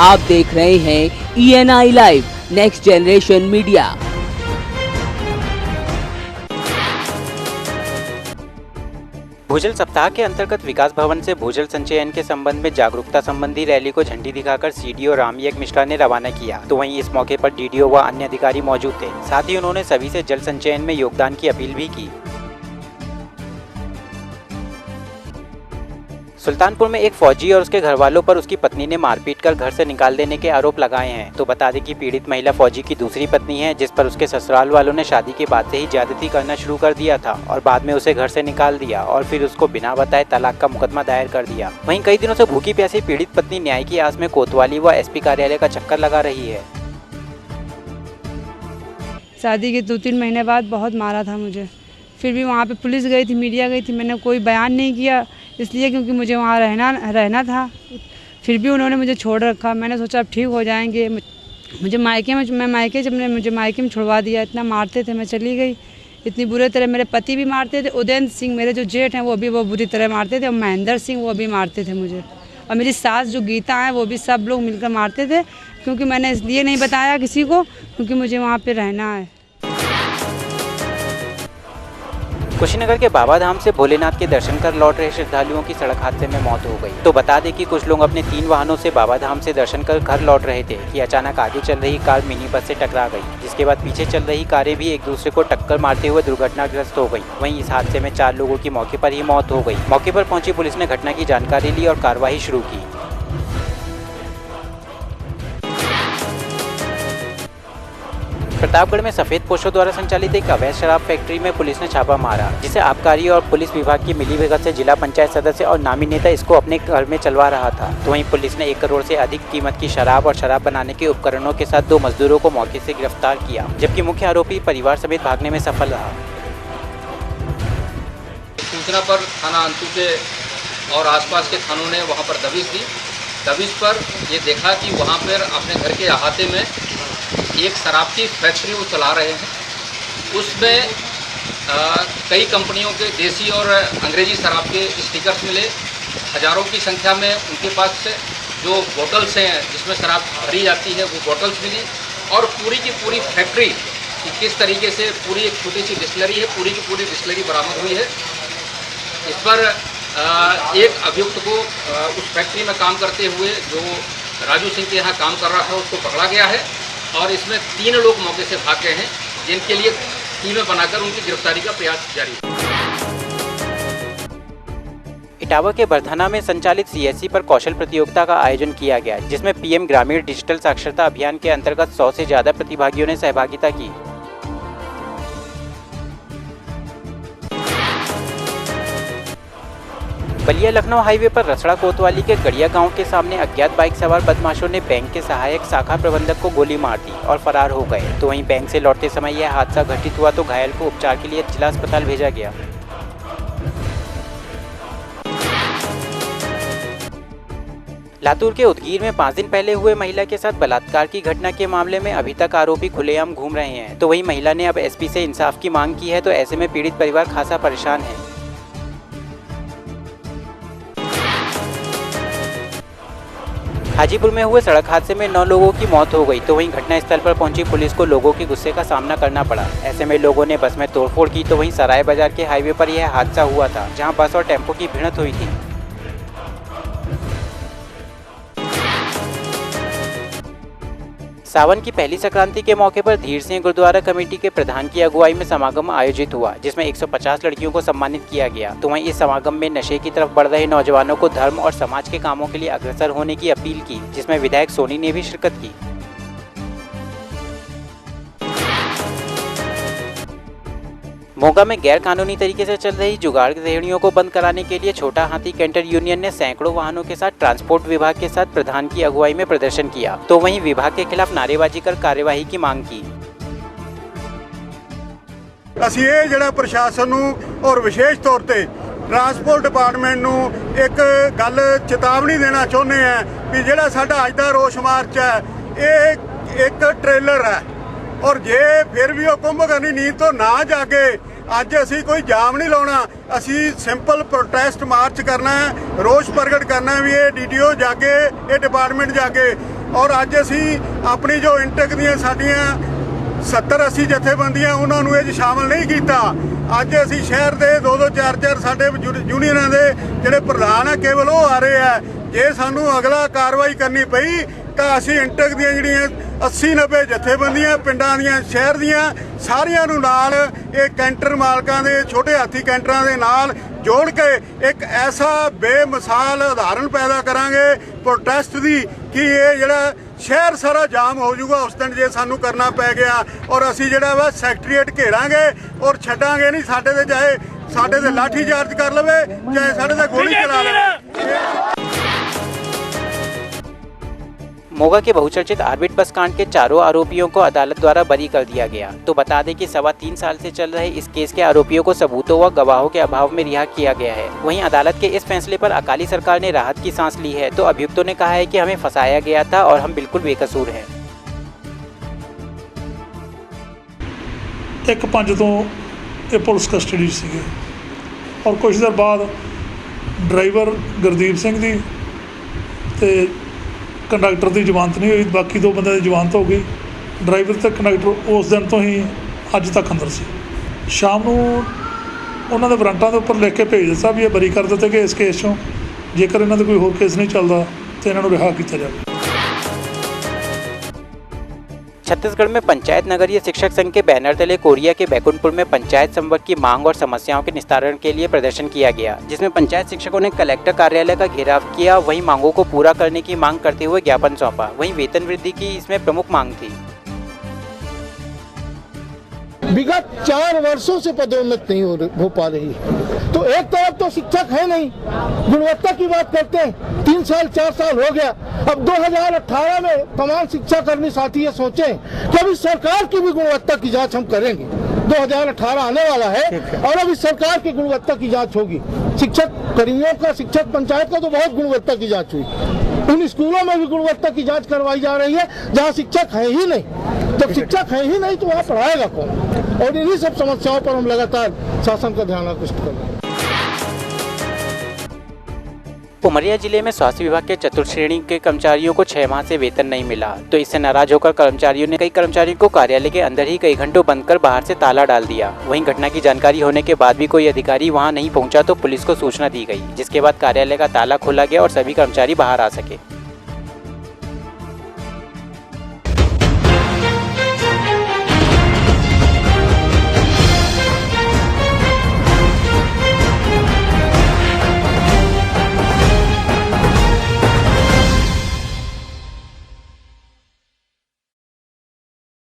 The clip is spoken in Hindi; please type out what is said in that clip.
आप देख रहे हैं ENI live next generation media. भूजल सप्ताह के अंतर्गत विकास भवन से भूजल संचयन के संबंध में जागरूकता संबंधी रैली को झंडी दिखाकर CDO रामयक मिश्रा ने रवाना किया। तो वहीं इस मौके पर DDO व अन्य अधिकारी मौजूद थे। साथ ही उन्होंने सभी से जल संचयन में योगदान की अपील भी की। सुल्तानपुर में एक फौजी और उसके घर वालों पर उसकी पत्नी ने मारपीट कर घर से निकाल देने के आरोप लगाए हैं। तो बता दें कि पीड़ित महिला फौजी की दूसरी पत्नी है, जिस पर उसके ससुराल वालों ने शादी के बाद से ही ज्यादती करना शुरू कर दिया था और बाद में उसे घर से निकाल दिया और फिर उसको बिना बताए तलाक का मुकदमा दायर कर दिया। वहीं कई दिनों से भूखी प्यासी पीड़ित पत्नी न्याय की आस में कोतवाली व SP कार्यालय का चक्कर लगा रही है। शादी के 2-3 महीने बाद बहुत मारा था मुझे, फिर भी वहाँ पे पुलिस गई थी, मीडिया गई थी, मैंने कोई बयान नहीं किया इसलिए क्योंकि मुझे वहाँ रहना था। फिर भी उन्होंने मुझे छोड़ रखा। मैंने सोचा अब ठीक हो जाएंगे। मुझे मायके में छुड़वा दिया। इतना मारते थे, मैं चली गई। इतनी बुरे तरह मेरे पति भी मारते थे, उदयंत सिंह मेरे जो जेठ हैं वो बुरी तरह मारते थे, और महेंद्र सिंह वो भी मारते थे मुझे, और मेरी सास जो गीता है वो भी, सब लोग मिलकर मारते थे। क्योंकि मैंने इसलिए नहीं बताया किसी को क्योंकि मुझे वहाँ पर रहना है। कुशीनगर के बाबा धाम से भोलेनाथ के दर्शन कर लौट रहे श्रद्धालुओं की सड़क हादसे में मौत हो गई। तो बता दें कि कुछ लोग अपने 3 वाहनों से बाबा धाम से दर्शन कर घर लौट रहे थे कि अचानक आगे चल रही कार मिनी बस से टकरा गई, जिसके बाद पीछे चल रही कारें भी एक दूसरे को टक्कर मारते हुए दुर्घटनाग्रस्त हो गई। वहीं इस हादसे में 4 लोगों की मौके पर ही मौत हो गई। मौके पर पहुंची पुलिस ने घटना की जानकारी ली और कार्रवाई शुरू की। प्रतापगढ़ में सफेद पोशों द्वारा संचालित एक अवैध शराब फैक्ट्री में पुलिस ने छापा मारा, जिसे आबकारी और पुलिस विभाग की मिलीभगत से जिला पंचायत सदस्य और नामी नेता इसको अपने घर में चलवा रहा था। तो वहीं पुलिस ने 1 करोड़ से अधिक कीमत की शराब और शराब बनाने के उपकरणों के साथ 2 मजदूरों को मौके से गिरफ्तार किया, जबकि मुख्य आरोपी परिवार समेत भागने में सफल रहा। सूचना पर थाना अंतु के और आसपास के थानों ने वहाँ पर दबिश दी। दबिश पर ये देखा कि वहाँ पर अपने घर के अहाते में एक शराब की फैक्ट्री वो चला रहे हैं। उसमें कई कंपनियों के देसी और अंग्रेजी शराब के स्टिकर्स मिले। हज़ारों की संख्या में उनके पास से जो बोतल्स हैं जिसमें शराब भरी जाती है वो बोतल्स मिली, और पूरी की पूरी फैक्ट्री कि किस तरीके से पूरी एक छोटी सी डिस्टिलरी है, पूरी की पूरी डिस्टिलरी बरामद हुई है। इस पर एक अभियुक्त को उस फैक्ट्री में काम करते हुए जो राजू सिंह के यहाँ काम कर रहा था उसको पकड़ा गया है, और इसमें 3 लोग मौके से भाग गए हैं, जिनके लिए टीमें बनाकर उनकी गिरफ्तारी का प्रयास जारी है। इटावा के बरधना में संचालित CSC पर कौशल प्रतियोगिता का आयोजन किया गया, जिसमें PM ग्रामीण डिजिटल साक्षरता अभियान के अंतर्गत 100 से ज्यादा प्रतिभागियों ने सहभागिता की। बलिया लखनऊ हाईवे पर रसड़ा कोतवाली के गड़िया गांव के सामने अज्ञात बाइक सवार बदमाशों ने बैंक के सहायक शाखा प्रबंधक को गोली मार दी और फरार हो गए। तो वहीं बैंक से लौटते समय यह हादसा घटित हुआ, तो घायल को उपचार के लिए जिला अस्पताल भेजा गया। लातूर के उदगीर में 5 दिन पहले हुए महिला के साथ बलात्कार की घटना के मामले में अभी तक आरोपी खुलेआम घूम रहे हैं। तो वहीं महिला ने अब SP से इंसाफ की मांग की है। तो ऐसे में पीड़ित परिवार खासा परेशान है। हाजीपुर में हुए सड़क हादसे में 9 लोगों की मौत हो गई। तो वहीं घटनास्थल पर पहुंची पुलिस को लोगों के गुस्से का सामना करना पड़ा। ऐसे में लोगों ने बस में तोड़फोड़ की। तो वहीं सराय बाजार के हाईवे पर यह हादसा हुआ था, जहां बस और टेम्पो की भिड़ंत हुई थी। सावन की पहली संक्रांति के मौके पर धीर सिंह गुरुद्वारा कमेटी के प्रधान की अगुवाई में समागम आयोजित हुआ, जिसमें 150 लड़कियों को सम्मानित किया गया। तो वहीं इस समागम में नशे की तरफ बढ़ रहे नौजवानों को धर्म और समाज के कामों के लिए अग्रसर होने की अपील की, जिसमें विधायक सोनी ने भी शिरकत की। मोगा में गैर कानूनी तरीके से चल रही जुगाड़ रेहड़ियों को बंद कराने के लिए छोटा हाथी कैंटर यूनियन ने सैकड़ों वाहनों के साथ ट्रांसपोर्ट विभाग के साथ प्रधान की अगुवाई में प्रदर्शन किया। तो वहीं विभाग के खिलाफ नारेबाजी कर कार्यवाही की मांग की। ਅਸੀਂ ਇਹ ਜਿਹੜਾ ਪ੍ਰਸ਼ਾਸਨ ਨੂੰ ਔਰ ਵਿਸ਼ੇਸ਼ ਤੌਰ ਤੇ ਟਰਾਂਸਪੋਰਟ ਡਿਪਾਰਟਮੈਂਟ ਨੂੰ ਇੱਕ ਗੱਲ ਚੇਤਾਵਨੀ ਦੇਣਾ ਚਾਹੁੰਦੇ ਆ ਵੀ ਜਿਹੜਾ ਸਾਡਾ ਅੱਜ ਦਾ ਰੋਸ ਮਾਰਚ ਹੈ ਇਹ ਇੱਕ ਟ੍ਰੇਲਰ ਹੈ, और जे फिर भी वो कुंभकर्णी नींद तो ना जागे ਅੱਜ ਅਸੀਂ ਕੋਈ ਜਾਮ ਨਹੀਂ ਲਾਉਣਾ, ਅਸੀਂ ਸਿੰਪਲ ਪ੍ਰੋਟੈਸਟ ਮਾਰਚ ਕਰਨਾ ਹੈ, ਰੋਸ ਪ੍ਰਗਟ ਕਰਨਾ ਵੀ ਇਹ ਡੀਡੀਓ ਜਾਗੇ, ਇਹ ਡਿਪਾਰਟਮੈਂਟ ਜਾਗੇ। ਔਰ ਅੱਜ ਅਸੀਂ ਆਪਣੀ ਜੋ ਇੰਟਕ ਦੀਆਂ ਸਾਡੀਆਂ 70-80 ਜਥੇਬੰਦੀਆਂ ਉਹਨਾਂ ਨੂੰ ਇਹ 'ਚ ਸ਼ਾਮਲ ਨਹੀਂ ਕੀਤਾ। ਅੱਜ ਅਸੀਂ ਸ਼ਹਿਰ ਦੇ 2-2 4-4 ਸਾਡੇ ਯੂਨੀਅਨਾਂ ਦੇ ਜਿਹੜੇ ਪ੍ਰਧਾਨ ਆ ਕੇਵਲ ਉਹ ਆ ਰਹੇ ਆ। ਜੇ ਸਾਨੂੰ ਅਗਲਾ ਕਾਰਵਾਈ ਕਰਨੀ ਪਈ ਤਾਂ ਅਸੀਂ ਇੰਟਕ ਦੀਆਂ ਜਿਹੜੀਆਂ 80-90 ਜਥੇਬੰਦੀਆਂ ਪਿੰਡਾਂ ਦੀਆਂ ਸ਼ਹਿਰ ਦੀਆਂ ਸਾਰਿਆਂ ਨੂੰ ਨਾਲ ਇਹ ਕੈਂਟਰ ਮਾਲਕਾਂ ਦੇ ਛੋਟੇ ਹਾਥੀ ਕੈਂਟਰਾਂ ਦੇ ਨਾਲ ਜੋੜ ਕੇ ਇੱਕ ਐਸਾ ਬੇਮਿਸਾਲ ਉਦਾਹਰਨ ਪੈਦਾ ਕਰਾਂਗੇ ਪ੍ਰੋਟੈਸਟ ਦੀ ਕਿ ਇਹ ਜਿਹੜਾ ਸ਼ਹਿਰ ਸਾਰਾ ਜਾਮ ਹੋ ਜਾਊਗਾ ਉਸ ਦਿਨ ਜੇ ਸਾਨੂੰ ਕਰਨਾ ਪੈ ਗਿਆ। ਔਰ ਅਸੀਂ ਜਿਹੜਾ ਵਾ ਸੈਕਟਰੀਏਟ ਘੇਰਾਂਗੇ ਔਰ ਛੱਡਾਂਗੇ ਨਹੀਂ। ਸਾਡੇ ਤੇ ਚਾਹੇ ਸਾਡੇ ਤੇ ਲਾਠੀ ਚਾਰਜ ਕਰ ਲਵੇ, ਚਾਹੇ ਸਾਡੇ ਤੇ ਗੋਲੀ ਚਲਾ ਲਵੇ। मोगा के बहुचर्चित ऑर्बिट बस कांड के चारों आरोपियों को अदालत द्वारा बरी कर दिया गया। तो बता दें कि 3.25 साल से चल रहे इस केस के आरोपियों को सबूतों व गवाहों के अभाव में रिहा किया गया है। वहीं अदालत के इस फैसले पर अकाली सरकार ने राहत की सांस ली है। तो अभियुक्तों ने कहा है कि हमें फंसाया गया था और हम बिल्कुल बेकसूर हैं। एक 5 तो ये पुलिस कस्टडी सीगे और कुछ देर बाद ड्राइवर गुरदीप सिंह दी ते कंडक्टर की जमानत नहीं हुई, बाकी 2 बंदे की जमानत हो गई। ड्राइवर ते कंडक्टर उस दिन तो ही अज तक अंदर सी। शाम को उन्होंने वारंटां दे उपर लिख के भेज दिता भी ये बरी कर दिते गए इस केस चों, जेकर इन्हों कोई होर केस नहीं चलता तो इन्हों रिहा किया जाए। छत्तीसगढ़ में पंचायत नगरीय शिक्षक संघ के बैनर तले कोरिया के बैकुंठपुर में पंचायत संवर्ग की मांग और समस्याओं के निस्तारण के लिए प्रदर्शन किया गया, जिसमें पंचायत शिक्षकों ने कलेक्टर कार्यालय का घेराव किया। वहीं मांगों को पूरा करने की मांग करते हुए ज्ञापन सौंपा। वहीं वेतन वृद्धि की इसमें प्रमुख मांग थी। विगत 4 वर्षों से पदोन्नत नहीं हो पा रही है। तो एक तरफ तो शिक्षक है नहीं, गुणवत्ता की बात करते हैं, 3 साल 4 साल हो गया। अब 2018 में तमाम शिक्षा कर्मी साथी ये सोचे कि अभी सरकार की भी गुणवत्ता की जांच हम करेंगे। 2018 आने वाला है और अभी सरकार की गुणवत्ता की जांच होगी। शिक्षक कर्मियों का, शिक्षक पंचायत का तो बहुत गुणवत्ता की जांच हुई। उन स्कूलों में भी गुणवत्ता की जांच करवाई जा रही है जहाँ शिक्षक है ही नहीं। जब शिक्षक है ही नहीं तो वहाँ पढ़ाएगा कौन? और इन्हीं सब समस्याओं पर हम लगातार शासन का ध्यान आकृष्ट कर रहे हैं। उमरिया जिले में स्वास्थ्य विभाग के चतुर्थ श्रेणी के कर्मचारियों को 6 माह से वेतन नहीं मिला। तो इससे नाराज होकर कर्मचारियों ने कई कर्मचारियों को कार्यालय के अंदर ही कई घंटों बंद कर बाहर से ताला डाल दिया। वहीं घटना की जानकारी होने के बाद भी कोई अधिकारी वहां नहीं पहुंचा तो पुलिस को सूचना दी गई, जिसके बाद कार्यालय का ताला खोला गया और सभी कर्मचारी बाहर आ सके।